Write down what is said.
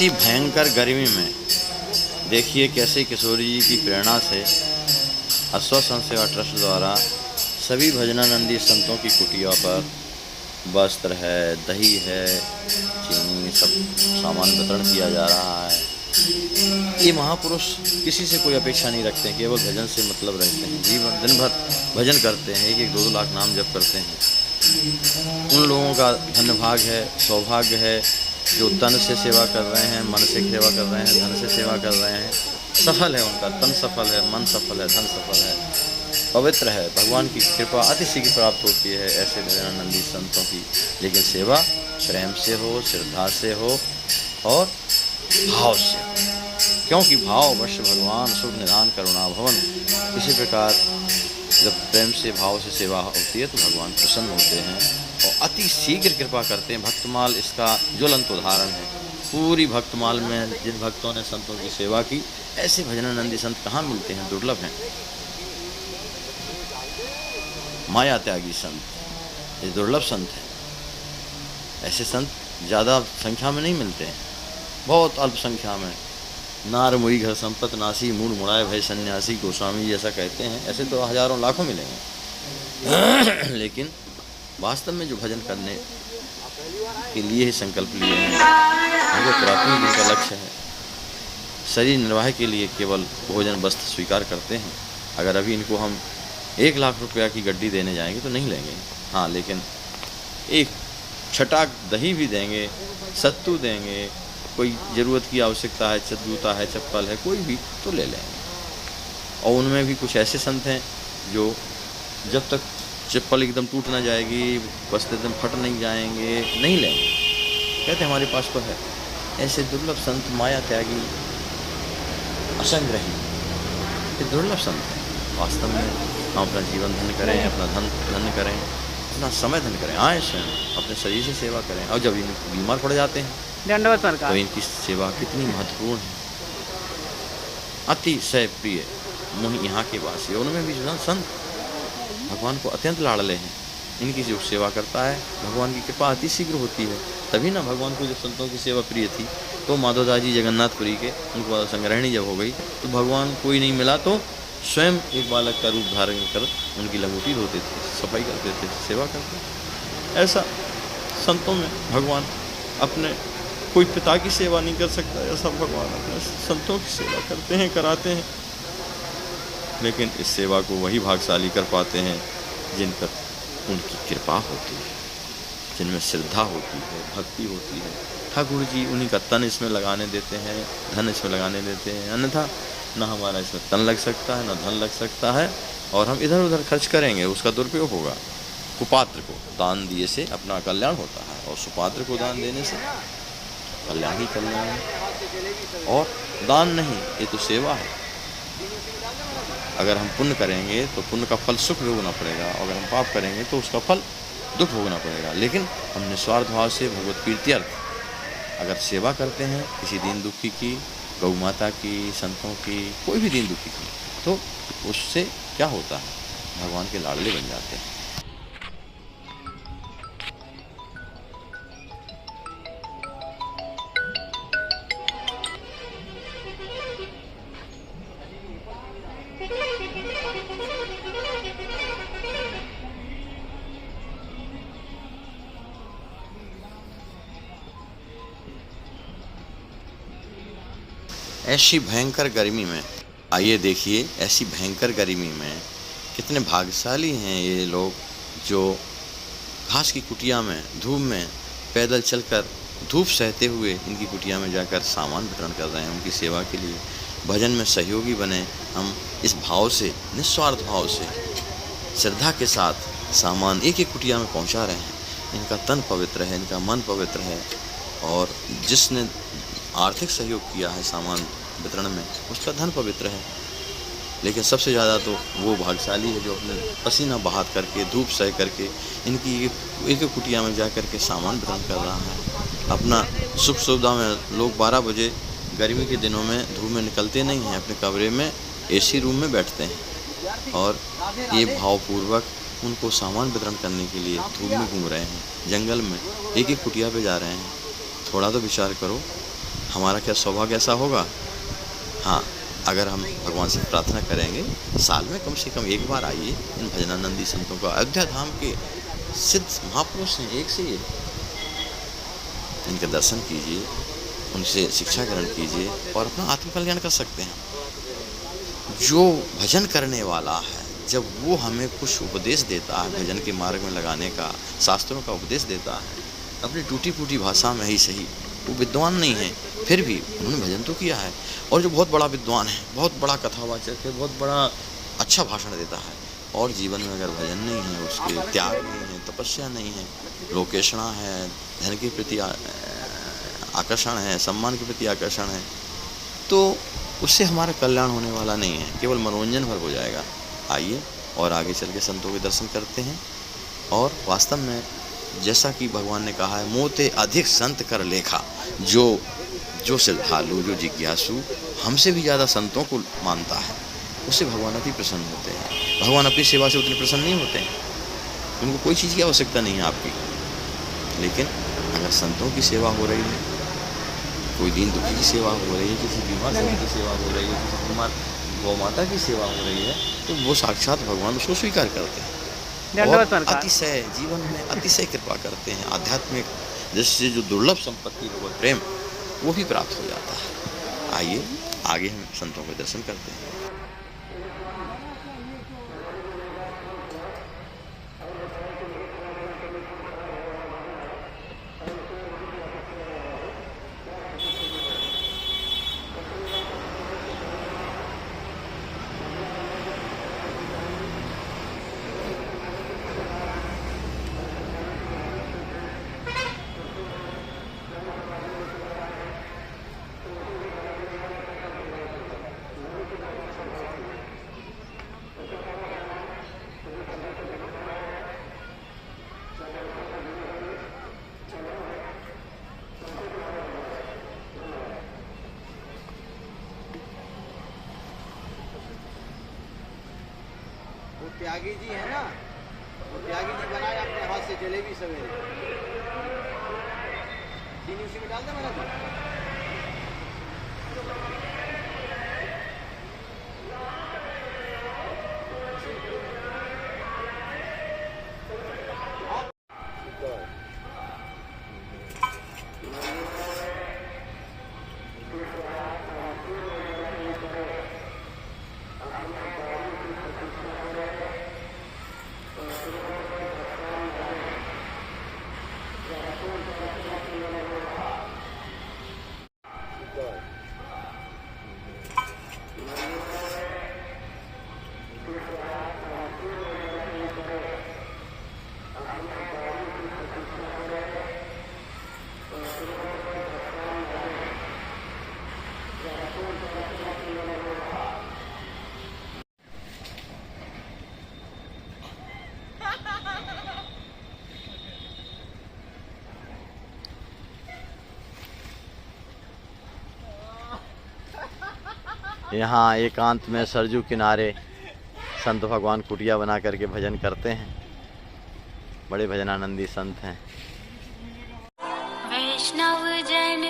इतनी भयंकर गर्मी में देखिए कैसे किशोरी जी की प्रेरणा से अश्व संत सेवा ट्रस्ट द्वारा सभी भजनानंदी संतों की कुटिया पर वस्त्र है, दही है, चीनी सब सामान वितरण किया जा रहा है। ये महापुरुष किसी से कोई अपेक्षा नहीं रखते हैं, केवल भजन से मतलब रखते हैं। जीवन दिन भर भजन करते हैं, 1-2 लाख नाम जप करते हैं। उन लोगों का धन्य भाग है, सौभाग्य है जो तन से सेवा कर रहे हैं, मन से सेवा कर रहे हैं, धन से सेवा कर रहे हैं। सफल है उनका तन, सफल है मन, सफल है धन, सफल है, पवित्र है। भगवान की कृपा अति शीघ्र प्राप्त होती है ऐसे भजनानंदी संतों की। लेकिन सेवा प्रेम से हो, श्रद्धा से हो और भाव से हो, क्योंकि भाव वश भगवान शुभ निधान करुणा भवन। इसी प्रकार जब प्रेम से भाव से सेवा होती है तो भगवान प्रसन्न होते हैं और अति शीघ्र कृपा करते हैं। भक्तमाल इसका ज्वलंत उदाहरण है। पूरी भक्तमाल में जिन भक्तों ने संतों की सेवा की, ऐसे भजनानंदी संत कहाँ मिलते हैं, दुर्लभ हैं। माया त्यागी संत ये दुर्लभ संत हैं। ऐसे संत ज़्यादा संख्या में नहीं मिलते हैं, बहुत अल्प संख्या में। नार मुई घर संपत नासी, मूड मुड़ाए भय सन्यासी, गोस्वामी जी ऐसा कहते हैं। ऐसे तो हजारों लाखों मिलेंगे लेकिन वास्तव में जो भजन करने के लिए ही संकल्प लिए हैं, उनको प्राथमिक जिनका लक्ष्य है, शरीर निर्वाह के लिए केवल भोजन वस्त्र स्वीकार करते हैं। अगर अभी इनको हम 1 लाख रुपया की गड्डी देने जाएंगे तो नहीं लेंगे। हाँ, लेकिन एक छटाक दही भी देंगे, सत्तू देंगे, कोई ज़रूरत की आवश्यकता है, जूता है, चप्पल है, कोई भी तो ले लेंगे। और उनमें भी कुछ ऐसे संत हैं जो जब तक चप्पल एकदम टूट ना जाएगी, वस्त्र एकदम फट नहीं जाएंगे, नहीं लेंगे, कहते हमारे पास तो है। ऐसे दुर्लभ संत, माया त्यागी, असंग्रही, ये दुर्लभ संत हैं। वास्तव में हम अपना जीवन धन्य करें, अपना धन धन्य करें, अपना समय धन्य करें, आए स्वयं अपने शरीर से सेवा करें। और जब इनको बीमार पड़ जाते हैं तो इनकी सेवा कितनी महत्वपूर्ण है। अतिशय प्रिय मुनि यहाँ के वासी, उनमें भी जो संत भगवान को अत्यंत लाड़ले हैं। इनकी जो सेवा करता है भगवान की कृपा अति शीघ्र होती है। तभी ना भगवान को जब संतों की सेवा प्रिय थी तो माधवदास जी जगन्नाथपुरी के, उनको संग्रहणी जब हो गई तो भगवान कोई नहीं मिला तो स्वयं एक बालक का रूप धारण कर उनकी लंगोटी धोते थे, सफाई करते थे, सेवा करते थे। ऐसा संतों में भगवान अपने कोई पिता की सेवा नहीं कर सकता, ऐसा भगवान अपने संतों की सेवा करते हैं, कराते हैं। लेकिन इस सेवा को वही भागशाली कर पाते हैं जिन पर उनकी कृपा होती है, जिनमें श्रद्धा होती है, भक्ति होती है। ठाकुर जी उन्हीं का तन इसमें लगाने देते हैं, धन इसमें लगाने देते हैं। अन्यथा न हमारा इसमें तन लग सकता है, न धन लग सकता है, और हम इधर उधर खर्च करेंगे, उसका दुरुपयोग होगा। कुपात्र को दान दिए से अपना कल्याण होता है और सुपात्र को दान देने से कल्याण ही कल्याण है। और दान नहीं, ये तो सेवा है। अगर हम पुण्य करेंगे तो पुण्य का फल सुख भोगना पड़ेगा, और अगर हम पाप करेंगे तो उसका फल दुख भोगना पड़ेगा। लेकिन हम निस्वार्थ भाव से भगवत प्रीत्यर्थ अगर सेवा करते हैं, किसी दीन दुखी की, गौ माता की, संतों की, कोई भी दीन दुखी की, तो उससे क्या होता है, भगवान के लाडले बन जाते हैं। ऐसी भयंकर गर्मी में, आइए देखिए, ऐसी भयंकर गर्मी में कितने भाग्यशाली हैं ये लोग जो घास की कुटिया में, धूप में पैदल चलकर, धूप सहते हुए इनकी कुटिया में जाकर सामान वितरण कर रहे हैं उनकी सेवा के लिए। भजन में सहयोगी बने हम इस भाव से, निस्वार्थ भाव से, श्रद्धा के साथ सामान एक एक कुटिया में पहुंचा रहे हैं। इनका तन पवित्र है, इनका मन पवित्र है, और जिसने आर्थिक सहयोग किया है सामान वितरण में, उसका धन पवित्र है। लेकिन सबसे ज़्यादा तो वो भाग्यशाली है जो अपने पसीना बहा करके, धूप सह करके, इनकी एक एक कुटिया में जा कर के सामान वितरण कर रहा है। अपना सुख सुविधा में लोग 12 बजे गर्मी के दिनों में धूप में निकलते नहीं हैं, अपने कमरे में एसी रूम में बैठते हैं, और ये भावपूर्वक उनको सामान वितरण करने के लिए धूप में घूम रहे हैं, जंगल में एक एक कुटिया पे जा रहे हैं। थोड़ा तो विचार करो, हमारा क्या सौभाग्य ऐसा होगा? हाँ, अगर हम भगवान से प्रार्थना करेंगे, साल में कम से कम एक बार आइए इन भजनानंदी संतों का। अयोध्या धाम के सिद्ध महापुरुष हैं, एक से एक। इनके दर्शन कीजिए, उनसे शिक्षा ग्रहण कीजिए और अपना आत्मकल्याण कर सकते हैं। जो भजन करने वाला है, जब वो हमें कुछ उपदेश देता है भजन के मार्ग में लगाने का, शास्त्रों का उपदेश देता है, अपनी टूटी फूटी भाषा में ही सही, वो विद्वान नहीं है, फिर भी उन्होंने भजन तो किया है। और जो बहुत बड़ा विद्वान है, बहुत बड़ा कथावाचक है, बहुत बड़ा अच्छा भाषण देता है, और जीवन में अगर भजन नहीं है, उसके त्याग नहीं है, तपस्या नहीं है, लोकेशना है, धन के प्रति आकर्षण है, सम्मान के प्रति आकर्षण है, तो उससे हमारा कल्याण होने वाला नहीं है, केवल मनोरंजन भर हो जाएगा। आइए और आगे चल के संतों के दर्शन करते हैं। और वास्तव में जैसा कि भगवान ने कहा है, मोते अधिक संत कर लेखा। जो श्रद्धालु, जो जिज्ञासु हमसे भी ज़्यादा संतों को मानता है, उससे भगवान अति प्रसन्न होते हैं। भगवान अपनी सेवा से उतने प्रसन्न नहीं होते हैं, उनको कोई चीज़ की आवश्यकता नहीं है आपकी। लेकिन अगर संतों की सेवा हो रही है, कोई दीन दुखी की सेवा हो रही है, किसी बीमार व्यक्ति की सेवा हो रही है, किसी बीमार गौ माता की सेवा हो रही है, तो वो साक्षात भगवान उसको स्वीकार करते हैं और अतिशय जीवन में अतिशय कृपा करते हैं। आध्यात्मिक जिससे जो दुर्लभ संपत्ति है, वो प्रेम, वो भी प्राप्त हो जाता है। आइए आगे हम संतों के दर्शन करते हैं। त्यागी जी है ना, वो त्यागी जी बनाए अपने हाथ से जलेबी सवेरे, चीनी उसी में डाल दे मेरा तो। यहाँ एकांत में सरजू किनारे संत भगवान कुटिया बना करके भजन करते हैं। बड़े भजनानंदी संत हैं। वैष्णव जन